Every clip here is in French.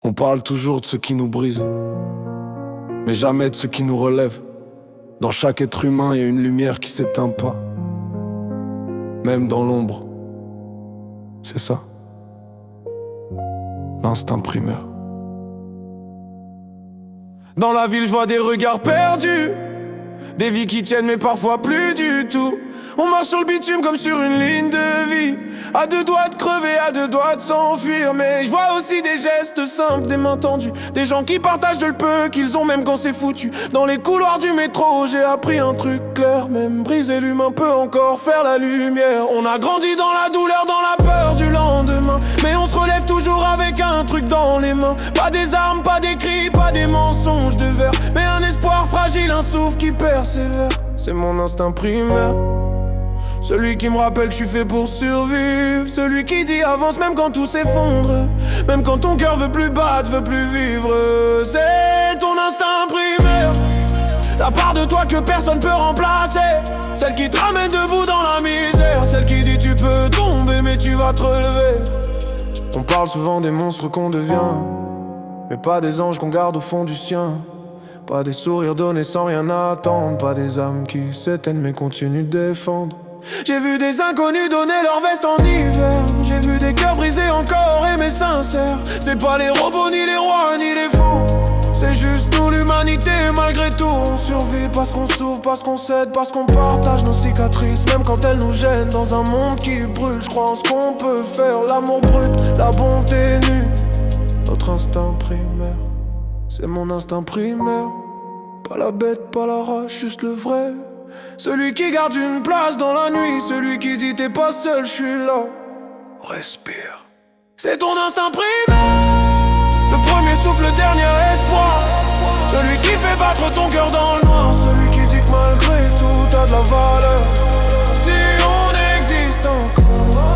On parle toujours de ce qui nous brise, mais jamais de ce qui nous relève. Dans chaque être humain, il y a une lumière qui s'éteint pas, même dans l'ombre. C'est ça, l'instinct primaire. Dans la ville, je vois des regards perdus, des vies qui tiennent mais parfois plus du tout. On marche sur le bitume comme sur une ligne de vie, à deux doigts de crever, à deux doigts de s'enfuir. Mais je vois aussi des gestes simples, des mains tendues, des gens qui partagent de le peu qu'ils ont même quand c'est foutu. Dans les couloirs du métro, j'ai appris un truc clair: même briser l'humain peut encore faire la lumière. On a grandi dans la douleur, dans la peur du lendemain, mais on se relève toujours avec un truc dans les mains. Pas des armes, pas des cris, pas des mensonges de verre, mais un espoir fragile, un souffle qui persévère. C'est mon instinct primaire, celui qui me rappelle que je suis fait pour survivre, celui qui dit avance même quand tout s'effondre, même quand ton cœur veut plus battre, veut plus vivre. C'est ton instinct primaire, la part de toi que personne peut remplacer, celle qui te ramène debout dans la misère, celle qui dit tu peux tomber mais tu vas te relever. On parle souvent des monstres qu'on devient, mais pas des anges qu'on garde au fond du sien. Pas des sourires donnés sans rien attendre, pas des âmes qui s'éteignent mais continuent de défendre. J'ai vu des inconnus donner leur veste en hiver, j'ai vu des cœurs brisés encore aimés sincères. C'est pas les robots, ni les rois, ni les fous, c'est juste nous l'humanité. Malgré tout on survit parce qu'on souffre, parce qu'on s'aide, parce qu'on partage nos cicatrices, même quand elles nous gênent. Dans un monde qui brûle, je crois en ce qu'on peut faire. L'amour brut, la bonté nue, notre instinct primaire. C'est mon instinct primaire, pas la bête, pas la rage, juste le vrai. Celui qui garde une place dans la nuit, celui qui dit t'es pas seul, je suis là. Respire. C'est ton instinct primaire, le premier souffle, le dernier espoir, celui qui fait battre ton cœur dans le noir, celui qui dit que malgré tout t'as de la valeur. Si on existe encore,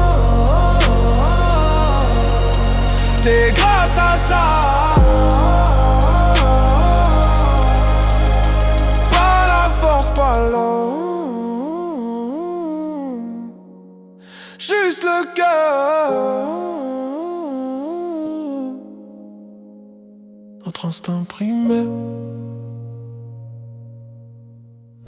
c'est grâce à ça. Juste le cœur, notre instinct primaire.